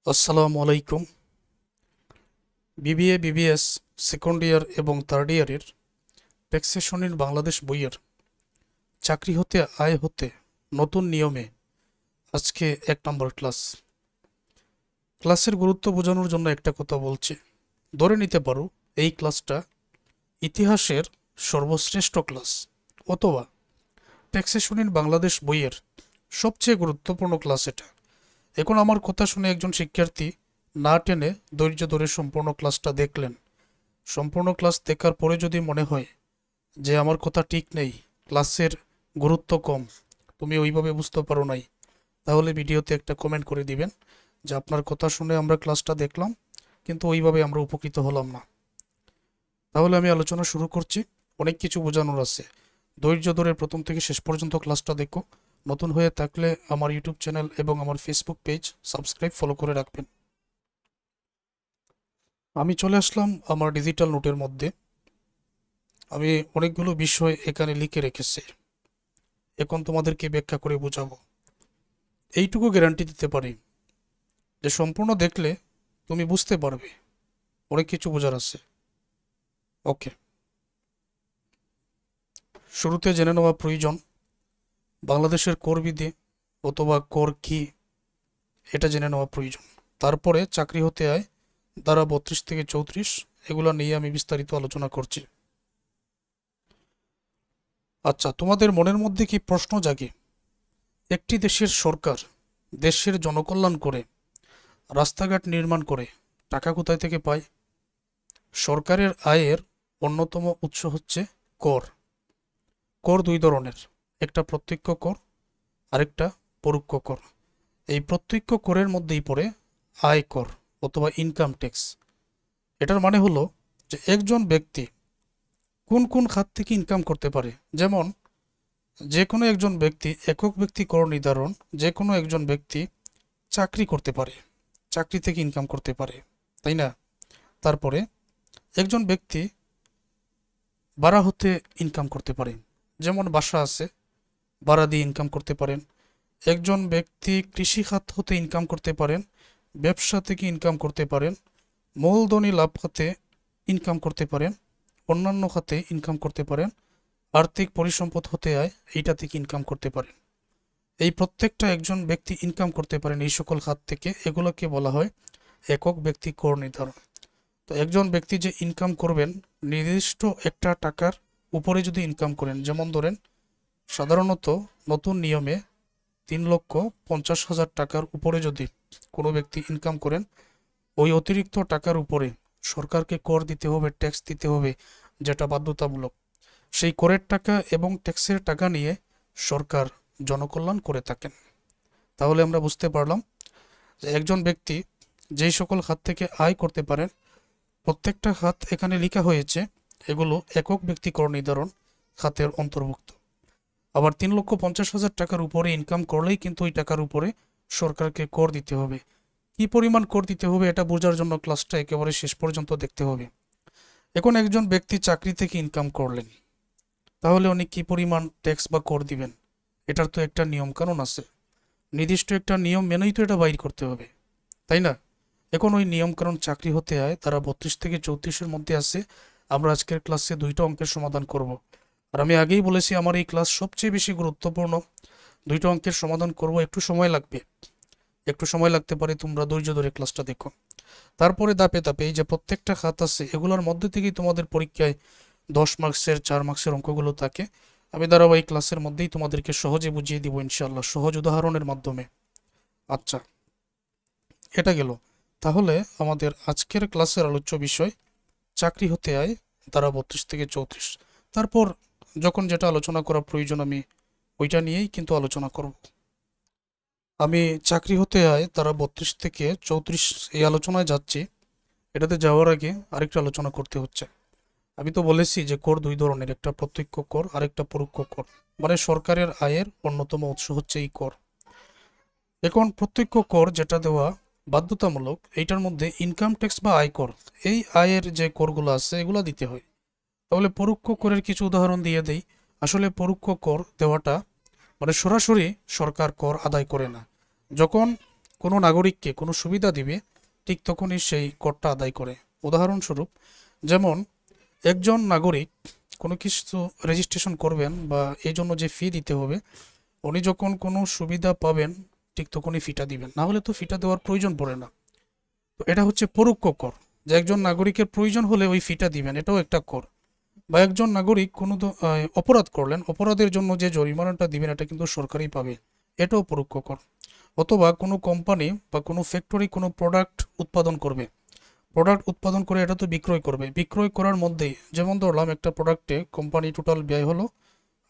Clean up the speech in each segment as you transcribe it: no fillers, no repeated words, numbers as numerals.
আসসালামু আলাইকুম। BBA BBS second year এবং থার্ড ইয়ারের ট্যাক্সেশনের বাংলাদেশ বইয়ের চাকরি হতে আয় হতে নতুন নিয়মে আজকে 1 নম্বর ক্লাসের গুরুত্ব বোঝানোর জন্য একটা কথা বলছি। ধরে নিতে পারো এই ক্লাসটা ইতিহাসের সর্বশ্রেষ্ঠ ক্লাস অথবা ট্যাক্সেশনের বাংলাদেশ বইয়ের সবচেয়ে গুরুত্বপূর্ণ ক্লাস এটা। এখন আমার কথা শুনে একজন শিক্ষার্থী না টেনে ধৈর্য ধরে সম্পূর্ণ ক্লাসটা দেখলেন। সম্পূর্ণ ক্লাস দেখার পরে যদি মনে হয় যে আমার কথা ঠিক নেই, ক্লাসের গুরুত্ব কম, তুমি ওইভাবে বুঝতে পারো নাই, তাহলে ভিডিওতে একটা কমেন্ট করে দিবেন যে আপনার কথা শুনে আমরা ক্লাসটা দেখলাম কিন্তু ওইভাবে আমরা উপকৃত হলাম না। তাহলে আমি আলোচনা শুরু করছি। অনেক কিছু বোঝানোর আছে, ধৈর্য ধরে প্রথম থেকে শেষ পর্যন্ত ক্লাসটা দেখো। নতুন হয়ে থাকলে আমার ইউটিউব চ্যানেল এবং আমার ফেসবুক পেজ সাবস্ক্রাইব ফলো করে রাখবেন। আমি চলে আসলাম আমার ডিজিটাল নোটের মধ্যে। আমি অনেকগুলো বিষয় এখানে লিখে রেখেছি, এখন তোমাদেরকে ব্যাখ্যা করে বোঝাবো। এইটুকু গ্যারান্টি দিতে পারি যে সম্পূর্ণ দেখলে তুমি বুঝতে পারবে, অনেক কিছু বোঝার আছে। ওকে, শুরুতে জেনে নেওয়া প্রয়োজন বাংলাদেশের কর বিধি অথবা কর কি, এটা জেনে নেওয়া প্রয়োজন। তারপরে চাকরি হতে আয় ধারা 32 থেকে 34, এগুলো নিয়ে আমি বিস্তারিত আলোচনা করছি। আচ্ছা, তোমাদের মনের মধ্যে কি প্রশ্ন জাগে, একটি দেশের সরকার দেশের জনকল্যাণ করে রাস্তাঘাট নির্মাণ করে টাকা কোথায় থেকে পায়? সরকারের আয়ের অন্যতম উৎস হচ্ছে কর। কর দুই ধরনের, একটা প্রত্যক্ষ কর, আরেকটা পরোক্ষ কর। এই প্রত্যক্ষ করের মধ্যেই পড়ে আয় কর অথবা ইনকাম ট্যাক্স। এটার মানে হলো যে একজন ব্যক্তি কোন কোন খাত থেকে ইনকাম করতে পারে। যেমন যে কোনো একজন ব্যক্তি একক ব্যক্তি কর নির্ধারণ, যে কোনো একজন ব্যক্তি চাকরি করতে পারে, চাকরি থেকে ইনকাম করতে পারে, তাই না? তারপরে একজন ব্যক্তি ভাড়া হতে ইনকাম করতে পারে, যেমন বাসা আছে, ভাড়া দিয়ে ইনকাম করতে পারেন। একজন ব্যক্তি কৃষি খাত হতে ইনকাম করতে পারেন, ব্যবসা থেকে ইনকাম করতে পারেন, মূলধনী লাভ খাতে ইনকাম করতে পারেন, অন্যান্য খাতে ইনকাম করতে পারেন, আর্থিক পরিসম্পদ হতে আয় এইটা থেকে ইনকাম করতে পারেন। এই প্রত্যেকটা একজন ব্যক্তি ইনকাম করতে পারেন এই সকল খাত থেকে, এগুলোকে বলা হয় একক ব্যক্তি কর নির্ধারণ। তো একজন ব্যক্তি যে ইনকাম করবেন নির্দিষ্ট একটা টাকার উপরে যদি ইনকাম করেন, যেমন ধরেন সাধারণত নতুন নিয়মে 3,50,000 টাকার উপরে যদি কোনো ব্যক্তি ইনকাম করেন, ওই অতিরিক্ত টাকার উপরে সরকারকে কর দিতে হবে, ট্যাক্স দিতে হবে, যেটা বাধ্যতামূলক। সেই করের টাকা এবং ট্যাক্সের টাকা নিয়ে সরকার জনকল্যাণ করে থাকেন। তাহলে আমরা বুঝতে পারলাম যে একজন ব্যক্তি যেই সকল খাত থেকে আয় করতে পারেন, প্রত্যেকটা খাত এখানে লেখা হয়েছে, এগুলো একক ব্যক্তি কর নির্ধারণ খাতের অন্তর্ভুক্ত। আবার 3,50,000 টাকার উপরে ইনকাম করলেই কিন্তু ওই টাকার উপরে সরকারকে কর দিতে হবে। কি পরিমাণ কর দিতে হবে এটা বোঝার জন্য ক্লাসটা একেবারে শেষ পর্যন্ত দেখতে হবে। এখন একজন ব্যক্তি চাকরি থেকে ইনকাম করলেন, তাহলে উনি কি পরিমাণ ট্যাক্স বা কর দিবেন, এটার তো একটা নিয়ম কানুন আছে, নির্দিষ্ট একটা নিয়ম মেনেই তো এটা বাইর করতে হবে, তাই না? এখন ওই নিয়ম কানুন চাকরি হতে হয় তারা 32 থেকে 34-এর মধ্যে আছে। আমরা আজকের ক্লাসে 2টা অঙ্কের সমাধান করব। আর আমি আগেই বলেছি আমার এই ক্লাস সবচেয়ে বেশি গুরুত্বপূর্ণ। 2টা অঙ্কের সমাধান করব, একটু সময় লাগবে, একটু সময় লাগতে পারে, তোমরা ধৈর্য ধরে ক্লাসটা দেখো। তারপরে ধাপে ধাপে এই যে প্রত্যেকটা খাত আছে এগুলোর মধ্যে থেকেই তোমাদের পরীক্ষায় 10 মার্কসের 4 মার্কসের অঙ্কগুলো থাকে। আমি ধারাবাহিক ক্লাসের মধ্যেই তোমাদেরকে সহজে বুঝিয়ে দিব ইনশাল্লাহ, সহজ উদাহরণের মাধ্যমে। আচ্ছা, এটা গেল। তাহলে আমাদের আজকের ক্লাসের আলোচ্য বিষয় চাকরি হতে আয় ধারা 32 থেকে 34। তারপর যখন যেটা আলোচনা করা প্রয়োজন আমি ওইটা নিয়েই কিন্তু আলোচনা করব। আমি চাকরি হতে আয় ধারা 32 থেকে 34 এই আলোচনায় যাচ্ছি। এটাতে যাওয়ার আগে আরেকটা আলোচনা করতে হচ্ছে। আমি তো বলেছি যে কর দুই ধরনের, একটা প্রত্যক্ষ কর আরেকটা পরোক্ষ কর, মানে সরকারের আয়ের অন্যতম উৎস হচ্ছে এই কর। এখন প্রত্যক্ষ কর যেটা দেওয়া বাধ্যতামূলক, এইটার মধ্যে ইনকাম ট্যাক্স বা আয়কর, এই আয়ের যে করগুলো আছে এগুলো দিতে হয়। তাহলে পরোক্ষ করের কিছু উদাহরণ দিয়ে দেই। আসলে পরোক্ষ কর দেওয়াটা মানে সরাসরি সরকার কর আদায় করে না। যখন কোনো নাগরিককে কোনো সুবিধা দিবে ঠিক তখনই সেই করটা আদায় করে। উদাহরণস্বরূপ, যেমন একজন নাগরিক কোনো কিছু রেজিস্ট্রেশন করবেন বা এই জন্য যে ফি দিতে হবে, উনি যখন কোনো সুবিধা পাবেন ঠিক তখনই ফিটা দিবেন, না হলে তো ফিটা দেওয়ার প্রয়োজন পড়ে না। তো এটা হচ্ছে পরোক্ষ কর, যে একজন নাগরিকের প্রয়োজন হলে ওই ফিটা দিবেন, এটাও একটা কর। বা একজন নাগরিক কোনো অপরাধ করলেন, অপরাধের জন্য যে জরিমানাটা দিবেন এটা কিন্তু সরকারই পাবে, এটাও পরোক্ষ কর। অথবা কোনো কোম্পানি বা কোনো ফ্যাক্টরি কোনো প্রোডাক্ট উৎপাদন করবে, প্রোডাক্ট উৎপাদন করে এটা তো বিক্রয় করবে, বিক্রয় করার মধ্যে যেমন ধরলাম একটা প্রোডাক্টে কোম্পানি টোটাল ব্যয় হলো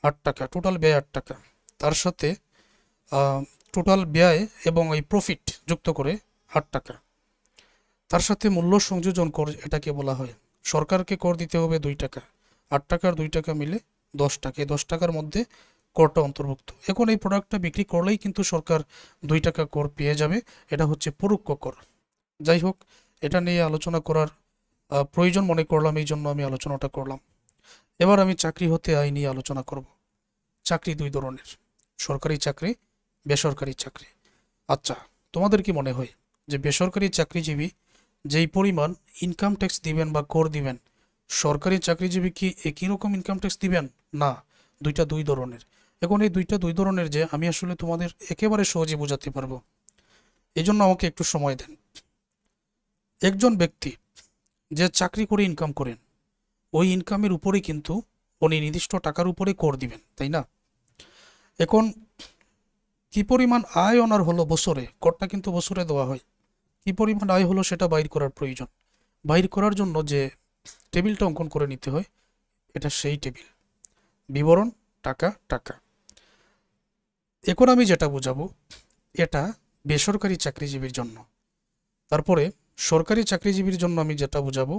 8 টাকা, টোটাল ব্যয় 8 টাকা, তার সাথে টোটাল ব্যয় এবং এই প্রফিট যুক্ত করে 8 টাকা, তার সাথে মূল্য সংযোজন কর এটাকে বলা হয়। সরকারকে কর দিতে হবে 2 টাকা, 8 টাকার 2 টাকা মিলে 10 টাকা, এই 10 টাকার মধ্যে করটা অন্তর্ভুক্ত। এখন এই প্রোডাক্টটা বিক্রি করলেই কিন্তু সরকার 2 টাকা কর পেয়ে যাবে, এটা হচ্ছে পরোক্ষ কর। যাই হোক, এটা নিয়ে আলোচনা করার প্রয়োজন মনে করলাম, এই জন্য আমি আলোচনাটা করলাম। এবার আমি চাকরি হতে আয় নিয়ে আলোচনা করব। চাকরি 2 ধরনের, সরকারি চাকরি, বেসরকারি চাকরি। আচ্ছা, তোমাদের কি মনে হয় যে বেসরকারি চাকরিজীবী যেই পরিমাণ ইনকাম ট্যাক্স দিবেন বা কর দিবেন, সরকারি চাকরিজীবী কি একই রকম ইনকাম ট্যাক্স দিবেন? না, দুইটা 2 ধরনের। এখন এই দুইটা 2 ধরনের যে আমি আসলে তোমাদের একেবারে সহজে বোঝাতে পারবো, এই জন্য আমাকে একটু সময় দেন। একজন ব্যক্তি যে চাকরি করে ইনকাম করেন, ওই ইনকামের উপরে কিন্তু উনি নির্দিষ্ট টাকার উপরে কর দিবেন, তাই না? এখন কি পরিমাণ আয় ওনার হলো বছরে, করটা কিন্তু বছরে দেওয়া হয়, কি পরিমাণ আয় হলো সেটা বাইর করার প্রয়োজন। বাইর করার জন্য যে টেবিলটা অঙ্কন করে নিতে হয়, এটা সেই টেবিল, বিবরণ টাকা টাকা। এখন আমি যেটা বোঝাবো এটা বেসরকারি চাকরিজীবীর জন্য। তারপরে সরকারি চাকরিজীবীর জন্য আমি যেটা বোঝাবো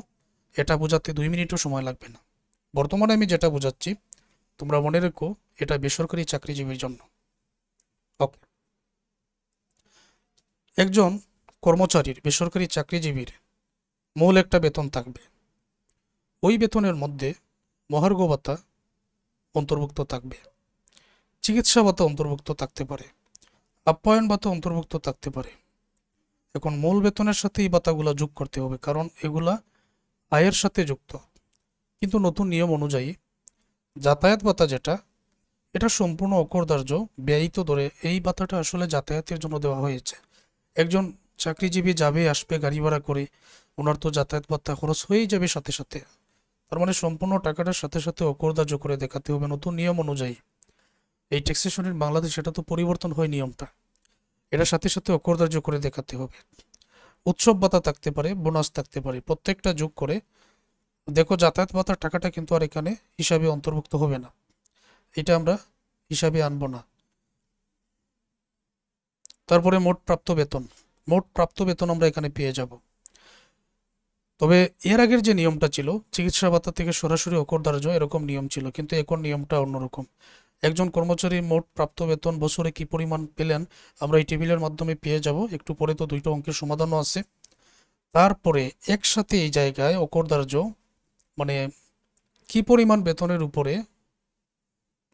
এটা বোঝাতে 2 মিনিটও সময় লাগবে না। বর্তমানে আমি যেটা বোঝাচ্ছি তোমরা মনে রেখো, এটা বেসরকারি চাকরিজীবীর জন্য। ওকে, একজন কর্মচারীর, বেসরকারি চাকরিজীবীর মূল একটা বেতন থাকবে, ওই বেতনের মধ্যে মহার্ঘ ভাতা অন্তর্ভুক্ত থাকবে, চিকিৎসা ভাতা অন্তর্ভুক্ত থাকতে পারে, আপ্যায়ন ভাতা অন্তর্ভুক্ত থাকতে পারে। এখন মূল বেতনের সাথে এই ভাতাগুলো যোগ করতে হবে, কারণ এগুলা আয়ের সাথে যুক্ত। কিন্তু নতুন নিয়ম অনুযায়ী যাতায়াত ভাতা যেটা, এটা সম্পূর্ণ অকরদার্য, ব্যয়িত ধরে এই ভাতাটা আসলে যাতায়াতের জন্য দেওয়া হয়েছে। একজন চাকরিজীবী যাবে আসবে গাড়ি ভাড়া করে, ওনার তো যাতায়াত ভাতা খরচ হয়েই যাবে সাথে সাথে, তার মানে সম্পূর্ণ টাকাটার সাথে সাথে অকরদার্য করে দেখাতে হবে নতুন নিয়ম অনুযায়ী। এই ট্যাক্সেশনের বাংলাদেশ এটা তো পরিবর্তন হয় নিয়মটা, এটার সাথে সাথে অকরদার্য করে দেখাতে হবে। উৎসব ভাতা থাকতে পারে, বোনাস থাকতে পারে, প্রত্যেকটা যোগ করে দেখো যাতায়াত ভাতার টাকাটা কিন্তু আর এখানে হিসাবে অন্তর্ভুক্ত হবে না, এটা আমরা হিসাবে আনবো না। তারপরে মোট প্রাপ্ত বেতন, মোট প্রাপ্ত বেতন আমরা এখানে পেয়ে যাব। তবে এর আগের যে নিয়মটা ছিল চিকিৎসা ভাতা থেকে সরাসরি অকরদার্য, এরকম নিয়ম ছিল, কিন্তু এখন নিয়মটা অন্যরকম। একজন কর্মচারী মোট প্রাপ্ত বেতন বছরে কি পরিমাণ পেলেন আমরা এই টেবিলের মাধ্যমে পেয়ে যাব, একটু পরে তো 2টা অঙ্কের সমাধানও আছে। তারপরে একসাথে এই জায়গায় অকরদার্য মানে কি পরিমাণ বেতনের উপরে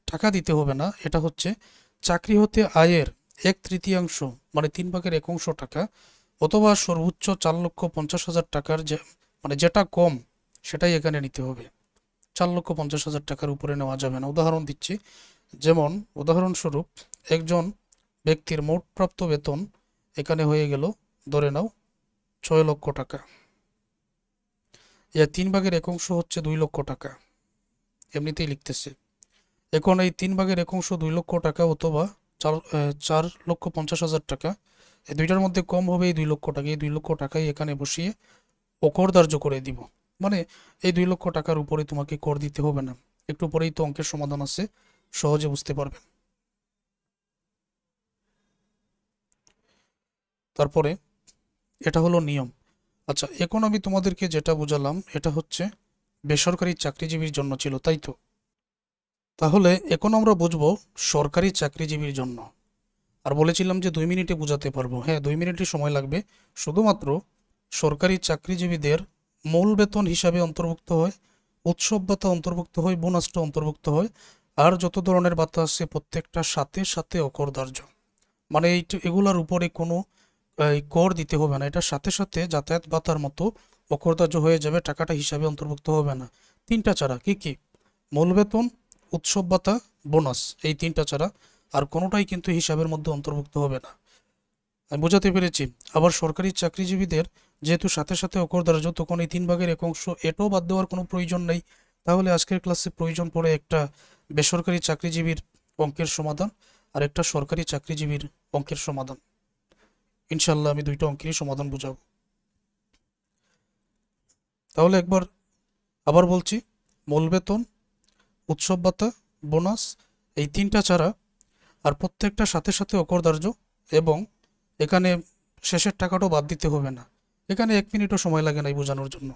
টাকা দিতে হবে না, এটা হচ্ছে চাকরি হতে আয়ের 1/3 মানে 3/1 টাকা, অথবা সর্বোচ্চ 4,50,000 টাকার যে মানে যেটা কম সেটাই এখানে নিতে হবে। 4,50,000 টাকার উপরে নেওয়া যাবে না। উদাহরণ দিচ্ছি, যেমন উদাহরণস্বরূপ একজন ব্যক্তির মোট প্রাপ্ত বেতন এখানে হয়ে গেল ধরে নাও 6 লক্ষ টাকা, এর 3/1 হচ্ছে 2 লক্ষ টাকা, এমনিতেই লিখতেছে। এখন এই 3/1 2 লক্ষ টাকা অথবা 4,50,000 টাকা, এই দুইটার মধ্যে কম হবে এই 2 লক্ষ টাকা, এই 2 লক্ষ টাকাই এখানে বসিয়ে অকরদার্য করে দিব। মানে এই 2 লক্ষ টাকার উপরে তোমাকে কর দিতে হবে না। একটু পরেই তো অঙ্কের সমাধান আছে, সহজে বুঝতে পারবেন। তারপরে এটা হলো নিয়ম। আচ্ছা, এখন আমি তোমাদেরকে যেটা বোঝালাম এটা হচ্ছে বেসরকারি চাকরিজীবীর জন্য ছিল, তাই তো? তাহলে এখন আমরা বুঝবো সরকারি চাকরিজীবীর জন্য। আর বলেছিলাম যে 2 মিনিটে বোঝাতে পারবো, হ্যাঁ 2 মিনিটই সময় লাগবে। শুধুমাত্র সরকারি চাকরিজীবীদের মূল বেতন হিসাবে অন্তর্ভুক্ত হয়, উৎসব ভাতা অন্তর্ভুক্ত হয়, বোনাসটা অন্তর্ভুক্ত হয়, আর যত ধরনের ভাতা আছে প্রত্যেকটা সাথে সাথে অকরদার্য। মানে এগুলার উপরে কোনো এই কর দিতে হবে না, এটার সাথে সাথে যাতায়াত ভাতার মতো অকরদার্য হয়ে যাবে, টাকাটা হিসাবে অন্তর্ভুক্ত হবে না। তিনটা ছাড়া কি কি? মূল বেতন, উৎসব ভাতা, বোনাস, এই তিনটা ছাড়া আর কোনোটাই কিন্তু হিসাবের মধ্যে অন্তর্ভুক্ত হবে না। আমি বোঝাতে পেরেছি? আবার সরকারি চাকরিজীবীদের যেহেতু সাথে সাথে অকরদার্য, তখন এই 3/1 এটাও বাদ দেওয়ার কোনো প্রয়োজন নেই। তাহলে আজকের ক্লাসে প্রয়োজন পড়ে একটা বেসরকারি চাকরিজীবীর অঙ্কের সমাধান আর একটা সরকারি চাকরিজীবীর অঙ্কের সমাধান। ইনশাল্লাহ আমি দুইটা অঙ্কেরই সমাধান বুঝাবো। তাহলে একবার আবার বলছি, মূল বেতন, উৎসব ভাতা, বোনাস, এই তিনটা ছাড়া আর প্রত্যেকটা সাথে সাথে অকরদার্য, এবং এখানে শেষের টাকাটাও বাদ দিতে হবে না। এখানে 1 মিনিটও সময় লাগে না এই বোঝানোর জন্য।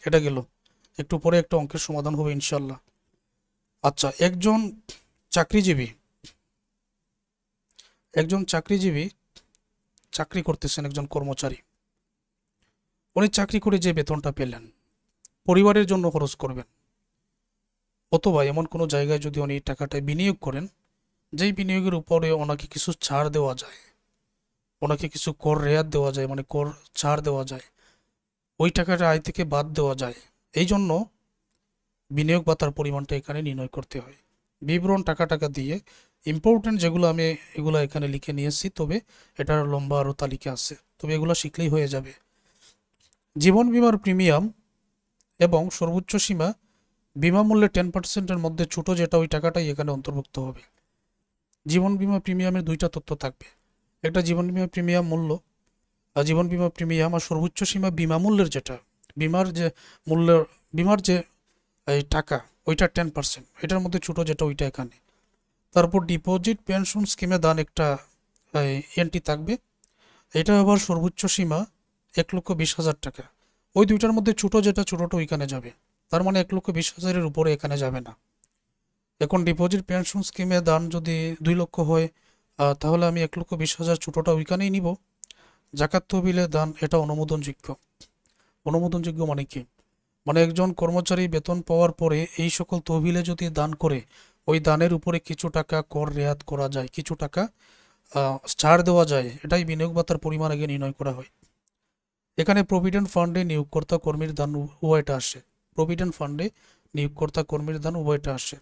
এটা গেল, একটু পরে একটা অঙ্কের সমাধান হবে ইনশাল্লাহ। আচ্ছা, চাকরিজীবী একজন চাকরিজীবী চাকরি করতেছেন, একজন কর্মচারী। উনি চাকরি করে যে বেতনটা পেলেন পরিবারের জন্য খরচ করবেন, অথবা এমন কোনো জায়গায় যদি উনি টাকাটা বিনিয়োগ করেন যেই বিনিয়োগের উপরে ওনাকে কিছু ছাড় দেওয়া যায়, ওনাকে কিছু কর রেয়াত দেওয়া যায়, মানে কর ছাড় দেওয়া যায়, ওই টাকাটা আয় থেকে বাদ দেওয়া যায়। এই জন্য বিনিয়োগ ভাতার পরিমাণটা এখানে নির্ণয় করতে হয়। বিবরণ টাকা দিয়ে ইম্পর্টেন্ট যেগুলো আমি এগুলো এখানে লিখে নিয়েছি, তবে এটার লম্বা আরও তালিকা আছে, তবে এগুলো শিখলেই হয়ে যাবে। জীবন বীমার প্রিমিয়াম এবং সর্বোচ্চ সীমা বিমা মূল্যের 10%-এর মধ্যে ছোট যেটা, ওই টাকাটাই এখানে অন্তর্ভুক্ত হবে। জীবন বীমা প্রিমিয়ামের দুইটা তথ্য থাকবে, একটা জীবন বীমা প্রিমিয়াম মূল্য, আর জীবন বীমা প্রিমিয়াম আর সর্বোচ্চ সীমা বিমা মূল্যের যেটা, বিমার যে মূল্য, বিমার যে এই টাকা, ওইটা 10%, এটার মধ্যে ছোট যেটা ওইটা এখানে। তারপর ডিপোজিট পেনশন স্কিমে দান একটা এন্ট্রি থাকবে, এটা আবার সর্বোচ্চ সীমা 1,20,000 টাকা। ওই দুইটার মধ্যে ছোট যেটা, ছোটটা ওইখানে যাবে, তার মানে 1,20,000-এর উপরে এখানে যাবে না। এখন ডিপোজিট পেনশন স্কিমে দান যদি 2 লক্ষ হয়, তাহলে আমি 1,20,000 ছোটটা ওইখানেই নিব। জাকাত তহবিলে দান এটা অনুমোদনযোগ্য। অনুমোদনযোগ্য মানে কি? মানে একজন কর্মচারী বেতন পাওয়ার পরে এই সকল তহবিলে যদি দান করে, ওই দানের উপরে কিছু টাকা কর রেয়াত করা যায়, কিছু টাকা ছাড় দেওয়া যায়, এটাই বিনিয়োগ ভাতার পরিমাণ আগে নির্ণয় করা হয়। এখানে প্রভিডেন্ট ফান্ডে নিয়োগকর্তা কর্মীর দান উভয়টা আসে, প্রভিডেন্ট ফান্ডে নিয়োগকর্তা কর্মীর দান উভয়টা আসে।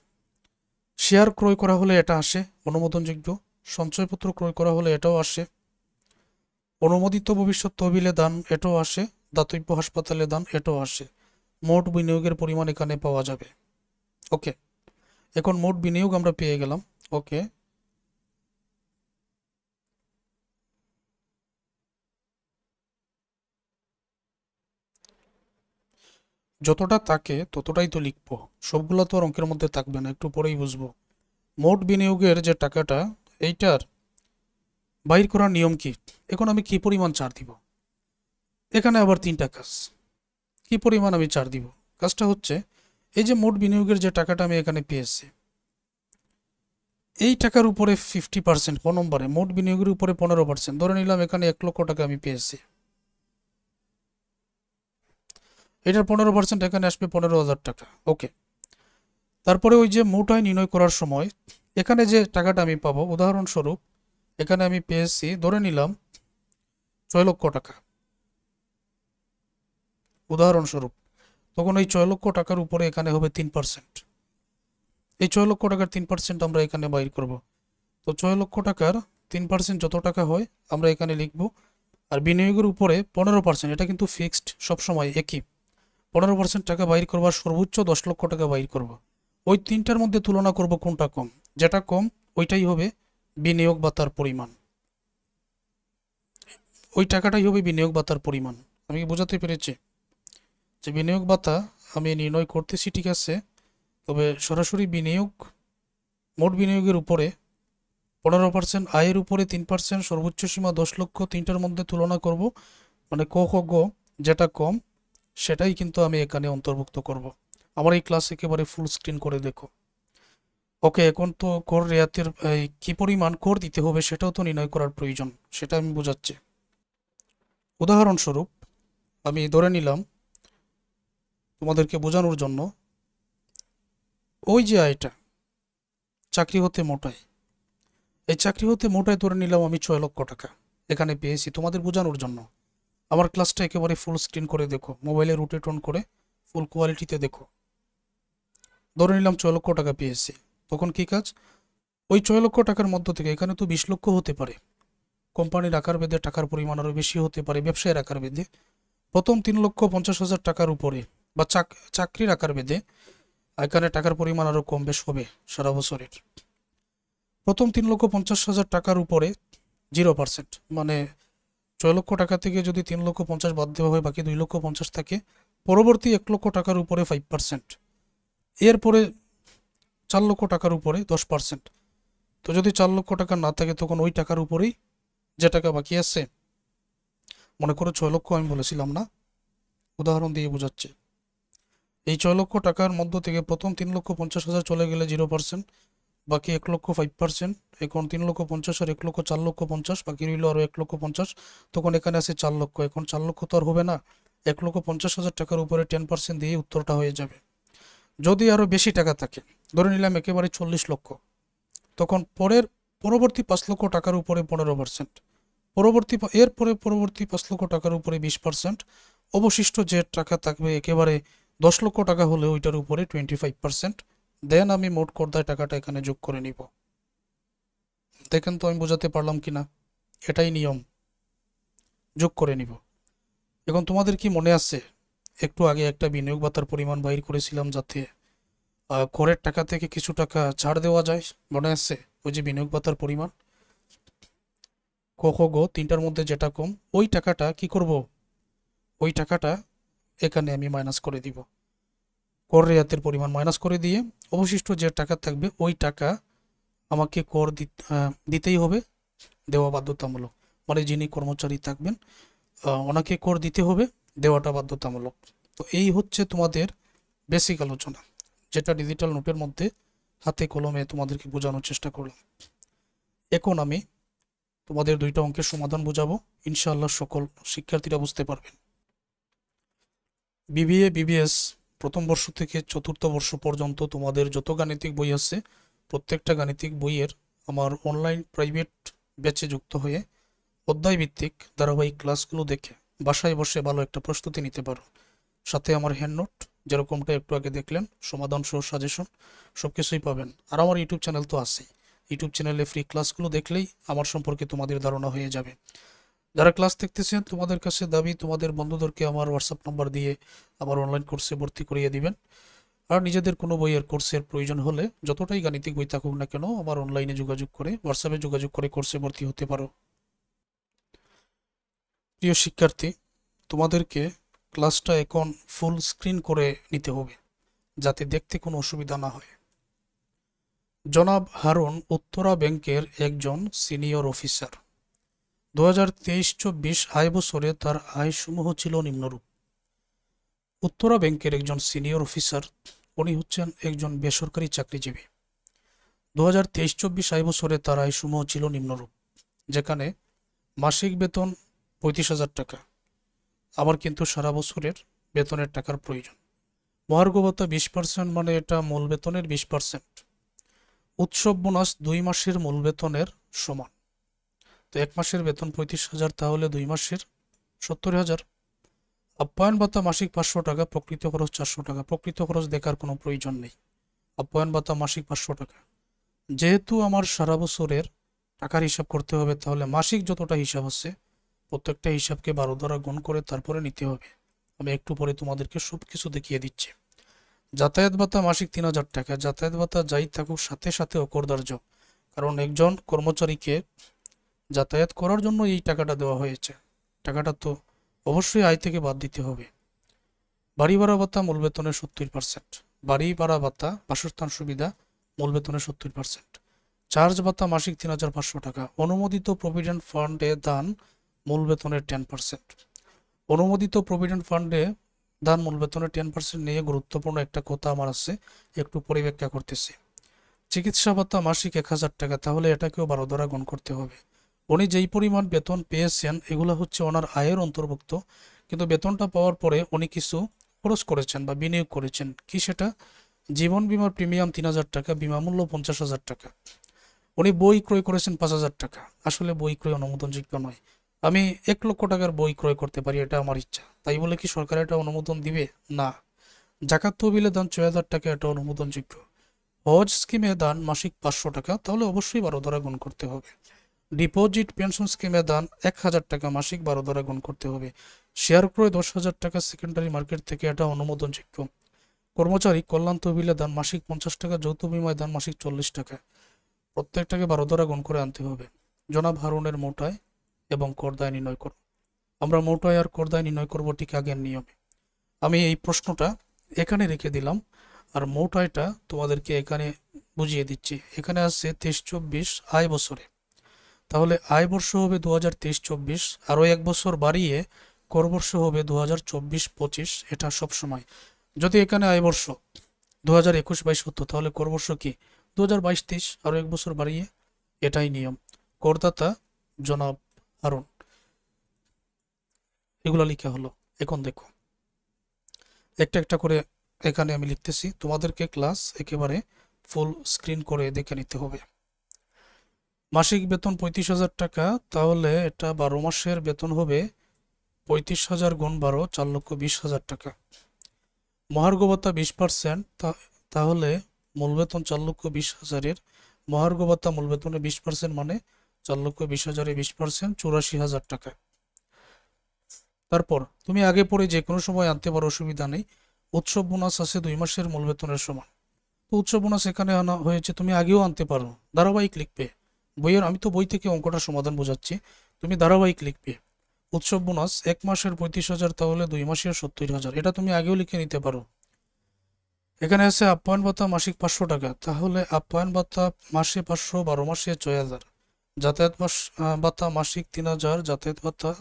শেয়ার ক্রয় করা হলে এটা আসে, অনুমোদনযোগ্য। সঞ্চয়পত্র ক্রয় করা হলে এটাও আসে। অনুমোদিত ভবিষ্যৎ তহবিলে দান এটাও আসে, দাতব্য হাসপাতালে দান এটাও আসে। মোট বিনিয়োগের পরিমাণ এখানে পাওয়া যাবে। ওকে, এখন মোট বিনিয়োগ আমরা পেয়ে গেলাম। ওকে, যতটা থাকে ততটাই তো লিখবো, সবগুলো তো আর অঙ্কের মধ্যে থাকবে না, একটু পরেই বুঝবো। মোট বিনিয়োগের যে টাকাটা, এইটার বাইর করার নিয়ম কি? এখন আমি কি পরিমাণ ছাড় দিব? এখানে আবার তিনটা কাজ। কি পরিমাণ আমি ছাড় দিব? কাজটা হচ্ছে, এই যে মোট বিনিয়োগের যে টাকাটা আমি এখানে পেয়েছি, এই টাকার উপরে 50%, ক নম্বরে মোট বিনিয়োগের উপরে 15%, ধরে নিলাম এখানে 1 লক্ষ টাকা আমি পেয়েছি, এটার 15% এখানে আসবে 15,000 টাকা। ওকে, তারপরে ওই যে মোট আয় নির্ণয় করার সময় এখানে যে টাকাটা আমি পাবো, উদাহরণস্বরূপ এখানে আমি পেয়েছি ধরে নিলাম 6 লক্ষ টাকা, উদাহরণস্বরূপ, তখন এই 6 লক্ষ টাকার উপরে এখানে হবে 3%। এই 6 লক্ষ টাকার 3% আমরা এখানে বাইর করব। তো 6 লক্ষ টাকার 3% যত টাকা হয় আমরা এখানে লিখব। আর বিনিয়োগের উপরে 15%, এটা কিন্তু ফিক্সড, সবসময় একই। 15% টাকা বাইর করবার, সর্বোচ্চ 10 লক্ষ টাকা বাইর করব। ওই তিনটার মধ্যে তুলনা করব কোনটা কম, যেটা কম ওইটাই হবে বিনিয়োগ ভাতার পরিমাণ, ওই টাকাটাই হবে বিনিয়োগ ভাতার পরিমাণ। আমি কি বোঝাতে পেরেছি যে বিনিয়োগ ভাতা আমি নির্ণয় করতেছি, ঠিক আছে, তবে সরাসরি বিনিয়োগ, মোট বিনিয়োগের উপরে 15%, আয়ের উপরে 3%, সর্বোচ্চ সীমা 10 লক্ষ, তিনটার মধ্যে তুলনা করব, মানে ক খ গ যেটা কম সেটাই কিন্তু আমি এখানে অন্তর্ভুক্ত করব। আমার এই ক্লাস একেবারে ফুল স্ক্রিন করে দেখো। ওকে, এখন তো কর রেয়াতের কি পরিমাণ কর দিতে হবে সেটাও তো নির্ণয় করার প্রয়োজন, সেটা আমি বোঝাচ্ছি। উদাহরণস্বরূপ আমি ধরে নিলাম তোমাদেরকে বোঝানোর জন্য, ওই যে আয়টা চাকরি হতে মোটায়, এই চাকরি হতে মোটায় ধরে নিলাম আমি 6 লক্ষ টাকা এখানে পেয়েছি। তোমাদের বোঝানোর জন্য আমার ক্লাসটা একেবারে ফুল স্ক্রিন করে দেখো, মোবাইলে রোটেট অন করে ফুল কোয়ালিটিতে দেখো। ধরে নিলাম 6 লক্ষ টাকা পেয়েছি, তখন কি কাজ, ওই 6 লক্ষ টাকার মধ্য থেকে এখানে তো 20 লক্ষ হতে পারে, কোম্পানির আকার ভেদে টাকার পরিমাণ আরও বেশি হতে পারে, ব্যবসায়ের আকার ভেদে। প্রথম 3,50,000 টাকার উপরে বা চাকরির আকার ভেদে এখানে টাকার পরিমাণ আরও কম বেশ হবে সারা বছরের। প্রথম 3,50,000 টাকার উপরে 0%, মানে 6 লক্ষ টাকা থেকে যদি 3,50,000 বাদ দেওয়া হয় বাকি 2,50,000 থাকে। পরবর্তী 1 লক্ষ টাকার উপরে 5%, এরপরে 4 লক্ষ টাকার উপরে 10%। তো যদি 4 লক্ষ টাকা না থাকে তখন ওই টাকার উপরেই যে টাকা বাকি আছে, মনে করো 6 লক্ষ আমি বলেছিলাম না, উদাহরণ দিয়ে বোঝাচ্ছি। এই 6 লক্ষ টাকার মধ্য থেকে প্রথম 3,50,000 চলে গেলে 0%, বাকি 1,00,000 5%। এখন 3,50,000 আর 1,00,000 4,50,000, বাকি রইল আরও 1,50,000। তখন এখানে আছে 4 লক্ষ। এখন 4 লক্ষ তো আর হবে না, 1,50,000 টাকার উপরে 10% দিয়ে উত্তরটা হয়ে যাবে। যদি আরও বেশি টাকা থাকে, ধরে নিলাম একেবারে 40 লক্ষ, তখন পরবর্তী 5 লক্ষ টাকার উপরে 15%, পরবর্তী 5 লক্ষ টাকার উপরে 20%, অবশিষ্ট যে টাকা থাকবে একেবারে 10 লক্ষ টাকা হলে ওইটার উপরে 25%। দেন আমি মোট করদায় টাকাটা এখানে যোগ করে নিব। দেখেন তো আমি বোঝাতে পারলাম কিনা, এটাই নিয়ম, যোগ করে নিব। এখন তোমাদের কি মনে আছে একটু আগে একটা বিনিয়োগ ভাতার পরিমাণ বাইর করেছিলাম যাতে করের টাকা থেকে কিছু টাকা ছাড় দেওয়া যায়, মনে আছে? ওই যে বিনিয়োগ ভাতার পরিমাণ ক খ গ তিনটার মধ্যে যেটা কম, ওই টাকাটা কি করব, ওই টাকাটা এখানে আমি মাইনাস করে দিব, কর রেয়াতের পরিমাণ মাইনাস করে দিয়ে অবশিষ্ট যে টাকা থাকবে ওই টাকা আমাকে কর দিতেই হবে, দেওয়া বাধ্যতামূলক। মানে যিনি কর্মচারী থাকবেন ওনাকে কর দিতে হবে, দেওয়াটা বাধ্যতামূলক। তো এই হচ্ছে তোমাদের বেসিক আলোচনা, যেটা ডিজিটাল নোটের মধ্যে হাতে কলমে তোমাদেরকে বোঝানোর চেষ্টা করলাম। এখন আমি তোমাদের 2টা অঙ্কের সমাধান বোঝাবো, ইনশাআল্লাহ সকল শিক্ষার্থীরা বুঝতে পারবেন। বিবিএ বিবিএস প্রথম বর্ষ থেকে 4র্থ বর্ষ পর্যন্ত তোমাদের যত গাণিতিক বই আছে প্রত্যেকটা গাণিতিক বইয়ের আমার অনলাইন প্রাইভেট ব্যাচে যুক্ত হয়ে অধ্যায় ভিত্তিক ধারাবাহিক ক্লাসগুলো দেখে বাসায় বসে ভালো একটা প্রস্তুতি নিতে পারো। সাথে আমার হ্যান্ড নোট যেরকমটা একটু আগে দেখলেন, সমাধান সহ সাজেশন সব কিছুই পাবেন। আর আমার ইউটিউব চ্যানেল তো আছেই, ইউটিউব চ্যানেলে ফ্রি ক্লাসগুলো দেখলেই আমার সম্পর্কে তোমাদের ধারণা হয়ে যাবে। যারা ক্লাস দেখতেছেন তোমাদের কাছে দাবি তোমাদের বন্ধুদেরকে আমার হোয়াটসঅ্যাপ নাম্বার দিয়ে আমার অনলাইন কোর্সে ভর্তি করিয়ে দিবেন। আর নিজেদের কোনো বইয়ের কোর্সের প্রয়োজন হলে যতটাই গাণিতিক বই থাকুক না কেন আমার অনলাইনে যোগাযোগ করে হোয়াটসঅ্যাপে যোগাযোগ করে কোর্সে ভর্তি হতে পারো। প্রিয় শিক্ষার্থী, তোমাদেরকে ক্লাসটা এখন ফুল স্ক্রিন করে নিতে হবে যাতে দেখতে কোনো অসুবিধা না হয়। জনাব হারুন উত্তরা ব্যাংকের একজন সিনিয়র অফিসার। 2023-24 আয় বছরে তার আয়সমূহ ছিল নিম্নরূপ। উত্তরা ব্যাংকের একজন সিনিয়র অফিসার, উনি হচ্ছেন একজন বেসরকারি চাকরিজীবী। 2023-24 আয় বছরে তার আয়সমূহ ছিল নিম্নরূপ, যেখানে মাসিক বেতন 35,000 টাকা। আমার কিন্তু সারা বছরের বেতনের টাকার প্রয়োজন। মহার্ঘ ভাতা 20%, মানে এটা মূল বেতনের 20%। উৎসব বোনাস 2 মাসের মূল বেতনের সমান। তো 1 মাসের বেতন 35,000, তাহলে 2 মাসের 70,000। আপ্যায়ন ভাতা মাসিক 500 টাকা, প্রকৃত খরচ 400 টাকা। প্রকৃত খরচ দেখার কোনো প্রয়োজন নেই, আপ্যায়ন ভাতা মাসিক 500 টাকা। যেহেতু আমার সারা বছরের টাকার হিসাব করতে হবে, তাহলে মাসিক যতটা হিসাব আছে প্রত্যেকটা হিসাবকে 12 দ্বারা গুণ করে তারপরে নিতে হবে। আমি একটু পরে তোমাদেরকে সব কিছু দেখিয়ে দিচ্ছি। যাতায়াত ভাতা মাসিক 3,000 টাকা। যাতায়াত ভাতা যাই থাকুক সাথে সাথে অকরদার্য, কারণ একজন কর্মচারীকে যাতায়াত করার জন্য এই টাকাটা দেওয়া হয়েছে, টাকাটা তো অবশ্যই আয় থেকে বাদ দিতে হবে। বাড়ি ভাড়া ভাতা মূল বেতনের 70%। বাড়ি ভাড়া ভাতা বাসস্থান সুবিধা মূল বেতনের 70%। চার্জ ভাতা মাসিক 3,500 টাকা। অনুমোদিত প্রভিডেন্ট ফান্ডে দান মূল বেতনের 10%। অনুমোদিত প্রভিডেন্ট ফান্ডে দান মূল বেতনের 10% নিয়ে গুরুত্বপূর্ণ একটা কথা আমার আছে, একটু পরিব্যাখ্যা করতেছি। চিকিৎসা ভাতা মাসিক 1,000 টাকা, তাহলে এটাকেও 12 দ্বারা গুণ করতে হবে। উনি যেই পরিমাণ বেতন পেয়েছেন এগুলো হচ্ছে ওনার আয়ের অন্তর্ভুক্ত, কিন্তু বেতনটা পাওয়ার পরে উনি কিছু খরচ করেছেন বা বিনিয়োগ করেছেন। কি সেটা? জীবন বীমার প্রিমিয়াম 3,000 টাকা, বিমা মূল্য 50,000 টাকা। উনি বই ক্রয় করেছেন 5,000 টাকা, আসলে বই ক্রয় অনুমোদনযোগ্য নয়। আমি 1 লক্ষ টাকার বই ক্রয় করতে পারি, এটা আমার ইচ্ছা, তাই বলে কি সরকার এটা অনুমোদন দিবে? না। জাকাত তহবিলে দান 6,000 টাকা, এটা অনুমোদনযোগ্য। হজ স্কিমে দান মাসিক 500 টাকা, তাহলে অবশ্যই 12 দ্বারা গুণ করতে হবে। ডিপোজিট পেনশন স্কিমে দান 1,000 টাকা, মাসিক 12 দ্বারা গুণ করতে হবে। শেয়ার ক্রয় 10,000 টাকা সেকেন্ডারি মার্কেট থেকে, এটা অনুমোদনযোগ্য। কর্মচারী কল্যাণ তহবিলে দান মাসিক 50 টাকা, যৌথ বিমায় দান মাসিক 40 টাকা, প্রত্যেকটাকে 12 দ্বারা গুণ করে আনতে হবে। জনাব হারুনের মোট আয় এবং কর দায় নির্ণয় করো। আমরা মোট আয় আর কর দায় নির্ণয় করবো ঠিক আগের নিয়মে। আমি এই প্রশ্নটা এখানে রেখে দিলাম, আর মোট আয়টা তোমাদেরকে এখানে বুঝিয়ে দিচ্ছি। এখানে আছে 23-24 আয় বছরে, তাহলে আয় বর্ষ হবে 2023-24, আরও 1 বছর বাড়িয়ে কর বর্ষ হবে 2024-25। এটা সবসময়, যদি এখানে আয় বর্ষ 2021-22 হতো, তাহলে কর বর্ষ কি 2022-23, আরও 1 বছর বাড়িয়ে, এটাই নিয়ম। করদাতা জনাব হারুন। এগুলো লিখা হলো। এখন দেখো, একটা একটা করে এখানে আমি লিখতেছি, তোমাদেরকে ক্লাস একেবারে ফুল স্ক্রিন করে দেখে নিতে হবে। মাসিক বেতন 35,000 টাকা, তাহলে এটা 12 মাসের বেতন হবে 35,000 গুণ 12, 4,20,000 টাকা। মহার্ঘ ভাতা 20%, তাহলে মূল বেতন 4,20,000-এর মহার্ঘ ভাতা মূল বেতনে 20% মানে 4,20,000-এ 20%, 84,000 টাকা। তারপর তুমি আগে পরে যে কোনো সময় আনতে পারো, অসুবিধা নেই। উৎসব বোনাস আছে 2 মাসের মূল বেতনের সমান, তো উৎসব বোনাস এখানে আনা হয়েছে, তুমি আগেও আনতে পারো, ধারাবাহিক লিখবে। বইয়ের, আমি তো বই থেকে অঙ্কটা সমাধান বোঝাচ্ছি, তুমি ধারাবাহিক লিখবে। উৎসব বোনাস 1 মাসের 35,000, তাহলে 2 মাসের 70,000, এটা তুমি আগেও লিখে নিতে পারো। এখানে আছে আপ্যায়ন ভাতা মাসিক 500 টাকা, তাহলে আপ্যায়ন ভাতা মাসে 500, 12 মাসে 6,000। যাতায়াত ভাতা মাসিক 3,000, যাতায়াত ভাতা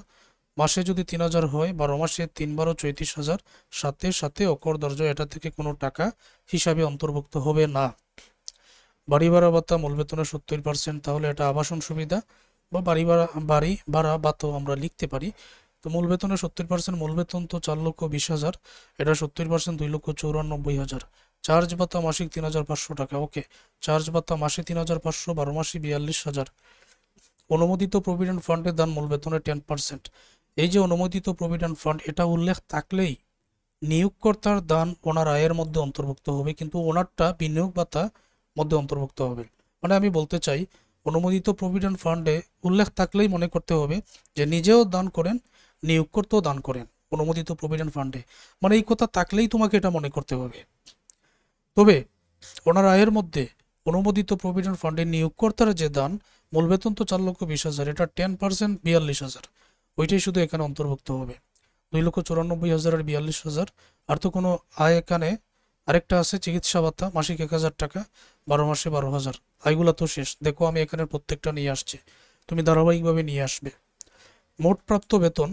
মাসে যদি 3,000 হয়, 12 মাসে 3 × 34,000, সাথে সাথে অকর দর্জ, এটা থেকে কোনো টাকা হিসাবে অন্তর্ভুক্ত হবে না। বাড়ি ভাড়া ভাতা মূল বেতনের 70%, তাহলে এটা আবাসন সুবিধা বা বাড়ি ভাড়া ভাতাও আমরা লিখতে পারি। তো মূল বেতনের 70%, মূল বেতন তো 4,20,000, এটা 70%, 2,94,000। চার্জ ভাতা মাসিক 3,500 টাকা, ওকে। চার্জ ভাতা মাসে 3,500, 12 মাসে 42,000। অনুমোদিত প্রভিডেন্ট ফান্ডের দান মূল বেতনের 10%। এই যে অনুমোদিত প্রভিডেন্ট ফান্ড, এটা উল্লেখ থাকলেই নিয়োগকর্তার দান ওনার আয়ের মধ্যে অন্তর্ভুক্ত হবে, কিন্তু ওনারটা বিনিয়োগ ভাতা মধ্যে অন্তর্ভুক্ত হবে। মানে আমি বলতে চাই, অনুমোদিত প্রভিডেন্ট ফান্ডে উল্লেখ থাকলেই মনে করতে হবে যে নিজেও দান করেন, নিয়োগকর্তাও দান করেন অনুমোদিত প্রভিডেন্ট ফান্ডে, মানে এই কথা থাকলেই তোমাকে এটা মনে করতে হবে। তবে ওনার আয়ের মধ্যে অনুমোদিত প্রভিডেন্ট ফান্ডে নিয়োগকর্তার যে দান, মূল বেতন তো 4,20,000, এটা 10%, 42,000, ওইটাই শুধু এখানে অন্তর্ভুক্ত হবে। 2,94,000-এর 42,000। আর তো কোনো আয় এখানে, আরেকটা আছে চিকিৎসা ভাতা মাসিক 1,000 টাকা, 12 মাসে 12,000। আয়গুলা তো শেষ, দেখো আমি এখানে প্রত্যেকটা নিয়ে আসছি, তুমি ধারাবাহিকভাবে নিয়ে আসবে। মোট প্রাপ্ত বেতন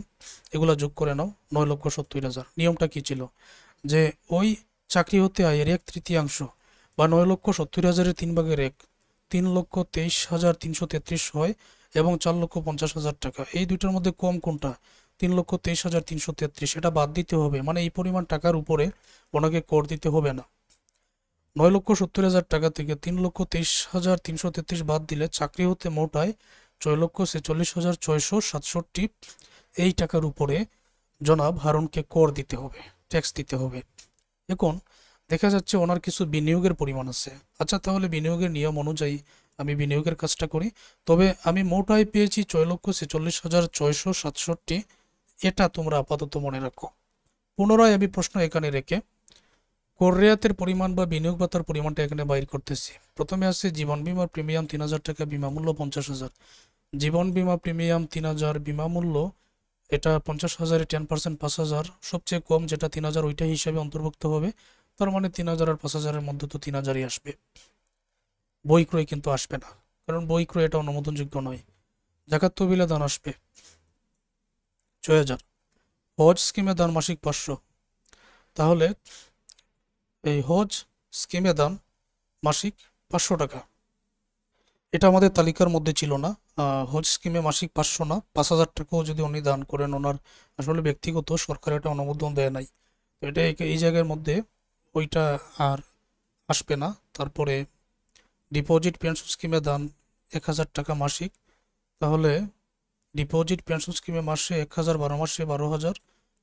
এগুলা যোগ করে নাও, 9,70,000। নিয়মটা কি ছিল, যে ওই চাকরি হতে আয়ের 1/3 বা 9,70,000-এর 3/1, 3,23,333 হয় এবং 4,50,000 টাকা, এই দুইটার মধ্যে কম কোনটা? 3,23,333, এটা বাদ দিতে হবে, মানে এই পরিমাণ টাকার উপরে ওনাকে কর দিতে হবে না। 9,70,000 টাকা থেকে 3,23,333 বাদ দিলে চাকরি হতে মোট আয় 6,46,667। এই টাকার উপরে জনাব হারুনকে কর দিতে হবে, ট্যাক্স দিতে হবে। এখন দেখা যাচ্ছে ওনার কিছু বিনিয়োগের পরিমাণ আছে। আচ্ছা, তাহলে বিনিয়োগের নিয়ম অনুযায়ী আমি বিনিয়োগের কাজটা করি। তবে আমি মোট আয় পেয়েছি 6,46,667, এটা তোমরা আপাতত মনে রাখো। পুনরায় আমি প্রশ্ন এখানে রেখে কর রেয়াতের পরিমাণ বা বিনিয়োগ ভাতার পরিমাণটা এখানে বাইর করতেছি। প্রথমে আছে জীবন বিমার প্রিমিয়াম 3,000 টাকা, বিমা মূল্য 50,000। জীবন বিমা প্রিমিয়াম 3,000, বিমা মূল্য এটা 50,000-এ 10% 5,000, সবচেয়ে কম যেটা 3,000 ওইটাই হিসাবে অন্তর্ভুক্ত হবে। তার মানে 3,000 আর 5,000-এর মধ্যে তো 3,000-ই আসবে। বই ক্রয় কিন্তু আসবে না, কারণ বই ক্রয় এটা অনুমোদনযোগ্য নয়। জাকাত তহবিলে দান আসবে 6,000। হজ স্কিমে দান মাসিক 500, তাহলে এই হজ স্কিমে দান মাসিক 500 টাকা, এটা আমাদের তালিকার মধ্যে ছিল না। হজ স্কিমে মাসিক 500 না, 5,000 টাকাও যদি উনি দান করেন, ওনার আসলে ব্যক্তিগত, সরকার এটা অনুমোদন দেয় নাই, তো এটা এই জায়গার মধ্যে ওইটা আর আসবে না। তারপরে ডিপোজিট পেনশন স্কিমে দান 1000 টাকা মাসিক, তাহলে ডিপোজিট পেনশন স্কিমে মাসে 1000, 12 মাসে 12,000,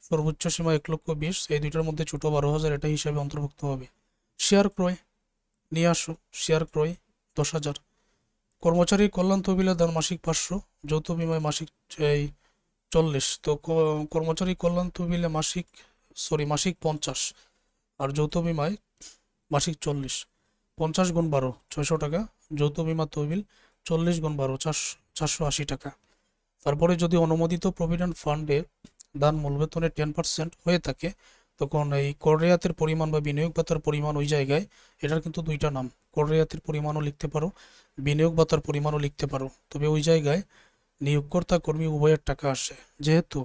সর্বোচ্চ সীমা 1,20,000, এই দুইটার মধ্যে ছোট 12,000, এটা হিসাবে অন্তর্ভুক্ত হবে। শেয়ার ক্রয় নিয়ে আসো, শেয়ার ক্রয় 10,000। কর্মচারী কল্যাণ তহবিলে দান মাসিক 500, যৌথ বিমায় মাসিক এই 40। তো কর্মচারী কল্যাণ তহবিলে মাসিক 50, আর যৌথ বিমায় মাসিক 40। 50 গুণ 12 600 টাকা, যৌথ বিমা তহবিল 40 গুণ 12 480 টাকা। তারপরে যদি অনুমোদিত প্রভিডেন্ট ফান্ডে দান মূল বেতনের 10% হয়ে থাকে, তখন এই কর রেয়াতের পরিমাণ বা বিনিয়োগ ভাতার পরিমাণ ওই জায়গায়, এটার কিন্তু দুইটা নাম, কর রেয়াতের পরিমাণও লিখতে পারো, বিনিয়োগ ভাতার পরিমাণও লিখতে পারো, তবে ওই জায়গায় নিয়োগকর্তা কর্মী উভয়ের টাকা আসে। যেহেতু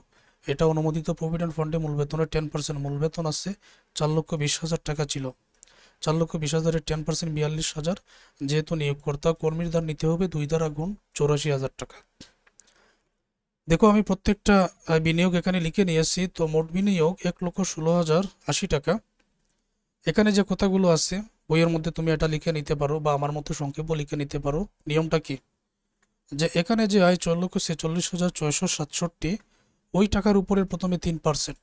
এটা অনুমোদিত প্রভিডেন্ট ফান্ডে মূল বেতনের 10%, মূল বেতন আছে 4,20,000 টাকা ছিল, 4,20,000-এর 10% 42,000, যেহেতু নিয়োগকর্তা কর্মীর দান নিতে হবে 2 দ্বারা গুণ 84,000 টাকা। দেখো আমি প্রত্যেকটা বিনিয়োগ এখানে লিখে নিয়েছি। তো মোট বিনিয়োগ 1,16,080 টাকা। এখানে যে কথাগুলো আছে বইয়ের মধ্যে তুমি এটা লিখে নিতে পারো বা আমার মতো সংক্ষেপও লিখে নিতে পারো। নিয়মটা কি, যে এখানে যে আয় 4,46,667, ওই টাকার উপরে প্রথমে 3%,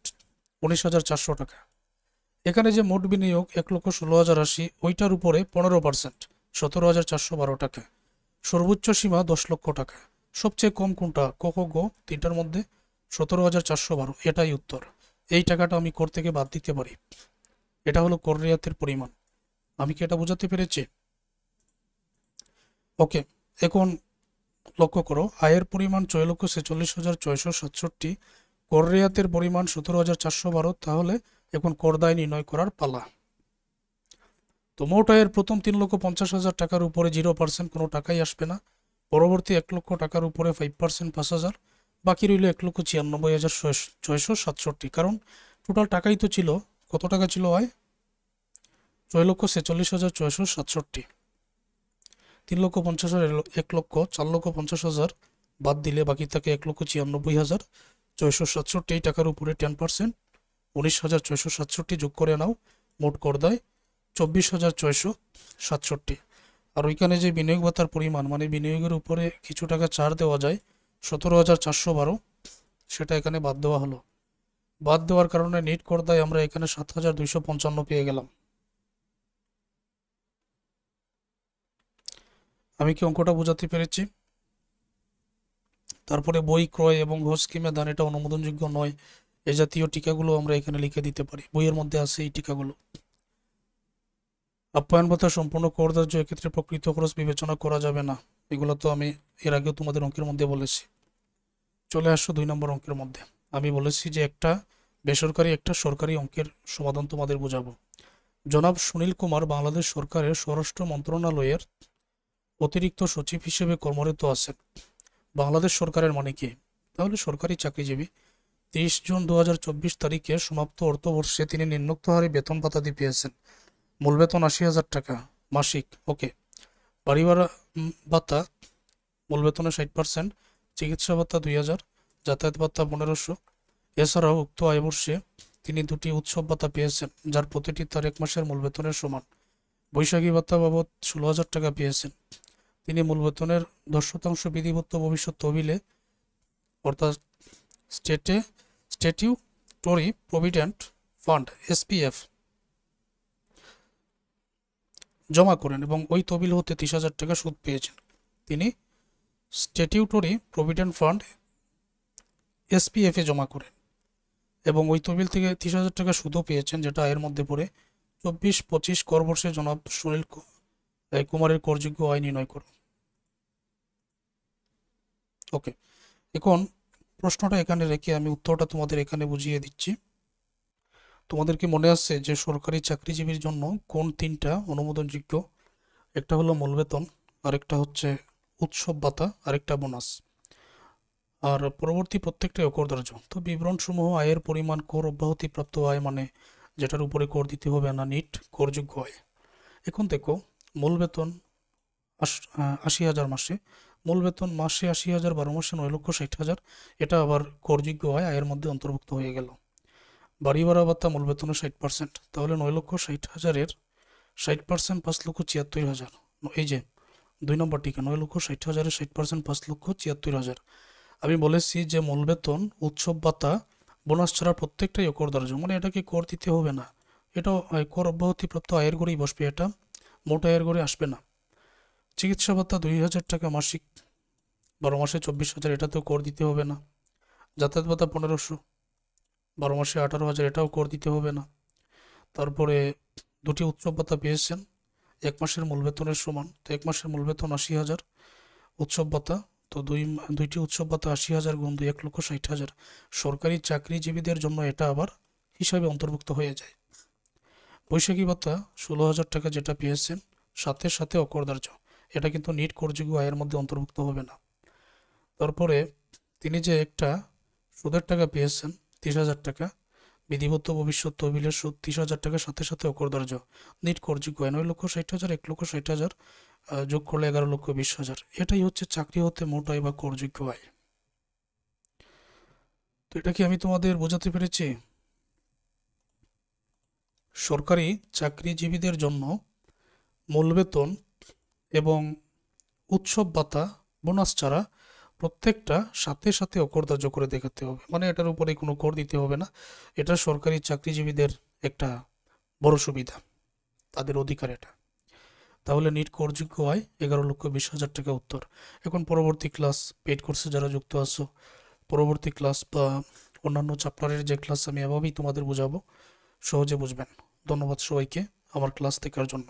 19,400 টাকা। এখানে যে মোট বিনিয়োগ 1,16,080, ওইটার উপরে 15%, 17,412 টাকা। সর্বোচ্চ সীমা 10 লক্ষ টাকা। সবচেয়ে কম কোনটা, ক খ গ তিনটার মধ্যে 17,412, এটাই উত্তর। এই টাকাটা আমি কর থেকে বাদ দিতে পারি, এটা হলো কর রেয়াতের পরিমাণ। আমি কি এটা বোঝাতে পেরেছি? ওকে, এখন লক্ষ্য করো, আয়ের পরিমাণ 4,46,667, কর রেয়াতের পরিমাণ 17,412। তাহলে এখন কর দায় নির্ণয় করার পালা। তো মোট আয়ের প্রথম 3,50,000 টাকার উপরে 0% কোনো টাকাই আসবে না। পরবর্তী 1 লক্ষ টাকার উপরে 5% 5,000, বাকি রইল 1,96,667, কারণ টোটাল টাকাই তো ছিল, কত টাকা ছিল আয়, 4,46,667। 3,50,000, 1 লক্ষ, 4,50,000 বাদ দিলে বাকি থাকে 1,96,667। এই টাকার উপরে 10% 19,667 যোগ করে নাও, মোট কর দায় 24,667। আর ওইখানে যে বিনিয়োগ ভাতার পরিমাণ, মানে বিনিয়োগের উপরে কিছু টাকা ছাড় দেওয়া যায়, 17,412, সেটা এখানে বাদ দেওয়া হলো। বাদ দেওয়ার কারণে নেট কর দায় আমরা এখানে 7,255 পেয়ে গেলাম। আমি কি অঙ্কটা বোঝাতে পেরেছি? তারপরে বই ক্রয় এবং ঘর স্কিমে দান, এটা অনুমোদনযোগ্য নয়, এ জাতীয় টিকাগুলো আমরা এখানে লিখে দিতে পারি, বইয়ের মধ্যে আছে এই টিকাগুলো। আপ্যায়ন ভাতা সম্পূর্ণ করদার্য, এক্ষেত্রে প্রকৃত খরচ বিবেচনা করা যাবে না, এগুলো তো আমি এর আগেও তোমাদের অঙ্কের মধ্যে বলেছি। চলে আসো 2 নম্বর অঙ্কের মধ্যে। আমি বলেছি যে একটা বেসরকারি একটা সরকারি অঙ্কের সমাধান তোমাদের বোঝাবো। জনাব সুনীল কুমার বাংলাদেশ সরকারের স্বরাষ্ট্র মন্ত্রণালয়ের অতিরিক্ত সচিব হিসেবে কর্মরত আছেন। বাংলাদেশ সরকারের মানে কি, তাহলে সরকারি চাকরিজীবী। 30 জুন 2024 তারিখে সমাপ্ত অর্থবর্ষে তিনি নিম্নোক্ত হারে বেতন ভাতাদি পেয়েছেন। মূল বেতন 80,000 টাকা মাসিক, ওকে। বাড়ি ভাড়া ভাতা মূল বেতনের 60%, চিকিৎসা ভাতা 2,000, যাতায়াত ভাতা 1,500। এছাড়াও উক্ত আয়বর্ষে তিনি 2টি উৎসব ভাতা পেয়েছেন, যার প্রতিটি তার 1 মাসের মূল বেতনের সমান। বৈশাখী ভাতা বাবদ 16,000 টাকা পেয়েছেন। তিনি মূল বেতনের 10% বিধিবদ্ধ ভবিষ্যৎ তহবিলে, অর্থাৎ স্ট্যাটিউটরি প্রভিডেন্ট ফান্ড SPF জমা করেন এবং ওই তহবিল হতে 30,000 টাকা সুদ পেয়েছেন। তিনি স্ট্যাটিউটরি প্রভিডেন্ট ফান্ড SPF এ জমা করেন এবং ওই তহবিল থেকে 30,000 টাকা সুদও পেয়েছেন, যেটা আয়ের মধ্যে পড়ে। 24-25 কর বর্ষে জনাব সুনীল কুমারের করযোগ্য আয় নির্ণয় করো। ওকে, এখন প্রশ্নটা এখানে রেখে আমি উত্তরটা তোমাদের এখানে বুঝিয়ে দিচ্ছি। তোমাদের কি মনে আছে যে সরকারি চাকরিজীবীর জন্য কোন 3টা অনুমোদনযোগ্য? একটা হলো মূল বেতন, আরেকটা হচ্ছে উৎসব ভাতা, আরেকটা বোনাস, আর পরবর্তী প্রত্যেকটাই অকরদার্য। তো বিবরণসমূহ আয়ের পরিমাণ, কর অব্যাহতিপ্রাপ্ত আয় মানে যেটার উপরে কর দিতে হবে না, নিট করযোগ্য আয়। এখন দেখো, মূল বেতন 80,000 মাসে, মূল বেতন মাসে 80,000, 12 মাসে 9,60,000, এটা আবার করযোগ্য আয়, আয়ের মধ্যে অন্তর্ভুক্ত হয়ে গেল। বাড়ি ভাড়া ভাতা মূল বেতনের 60%, তাহলে 9,60,000-এর 60% 5,76,000, এই যে 2 নম্বরটিকে 9,60,000-এর 60% 5,76,000। আমি বলেছি যে মূল বেতন, উৎসব ভাতা, বোনাস ছাড়া প্রত্যেকটাই করদার্য, মানে এটাকে কর দিতে হবে না। এটাও কর অব্যাহতিপ্রাপ্ত আয়ের ঘরেই বসবে, এটা মোট আয়ের ঘরে আসবে না। চিকিৎসা ভাতা 2,000 টাকা মাসিক, 12 মাসে 24,000, এটাতেও কর দিতে হবে না। যাতায়াত ভাতা 1,500, 12 মাসে 18,000, এটাও কর দিতে হবে না। তারপরে 2টি উৎসব ভাতা পেয়েছেন 1 মাসের মূল বেতনের সমান, তো 1 মাসের মূল বেতন 80,000, উৎসব ভাতা তো দুইটি উৎসব ভাতা 80,000 গুণ 2, 1,60,000। সরকারি চাকরিজীবীদের জন্য এটা আবার হিসাবে অন্তর্ভুক্ত হয়ে যায়। বৈশাখী ভাতা 16,000 টাকা যেটা পেয়েছেন, সাথে সাথে অকরদার্য, এটা কিন্তু নিট করযোগ্য আয়ের মধ্যে অন্তর্ভুক্ত হবে না। তারপরে তিনি যে একটা সুদের টাকা পেয়েছেন 30,000 টাকা, বিধিবদ্ধ ভবিষ্যৎ তহবিলের সুদ 30,000 টাকা, সাথে সাথে অকরদার্য, নিট করযোগ্য আয় 9,60,000, 1,60,000 যোগ করলে 11,20,000। এটাই হচ্ছে চাকরি হতে মোট আয় বা করযোগ্য আয়। তো এটা কি আমি তোমাদের বোঝাতে পেরেছি? সরকারি চাকরিজীবীদের জন্য মূল বেতন এবং উৎসব ভাতা, বোনাস ছাড়া প্রত্যেকটা সাথে সাথে অকরদার্য করে দেখাতে হবে, মানে এটার উপরে কোনো কর দিতে হবে না। এটা সরকারি চাকরিজীবীদের একটা বড় সুবিধা, তাদের অধিকার এটা। তাহলে নিট করযোগ্য আয় 11,20,000 টাকা উত্তর। এখন পরবর্তী ক্লাস, পেইড কোর্সে যারা যুক্ত আছো, পরবর্তী ক্লাস বা অন্যান্য চ্যাপ্টারের যে ক্লাস আমি এভাবেই তোমাদের বোঝাবো, সহজে বুঝবেন। ধন্যবাদ সবাইকে আমার ক্লাস দেখার জন্য।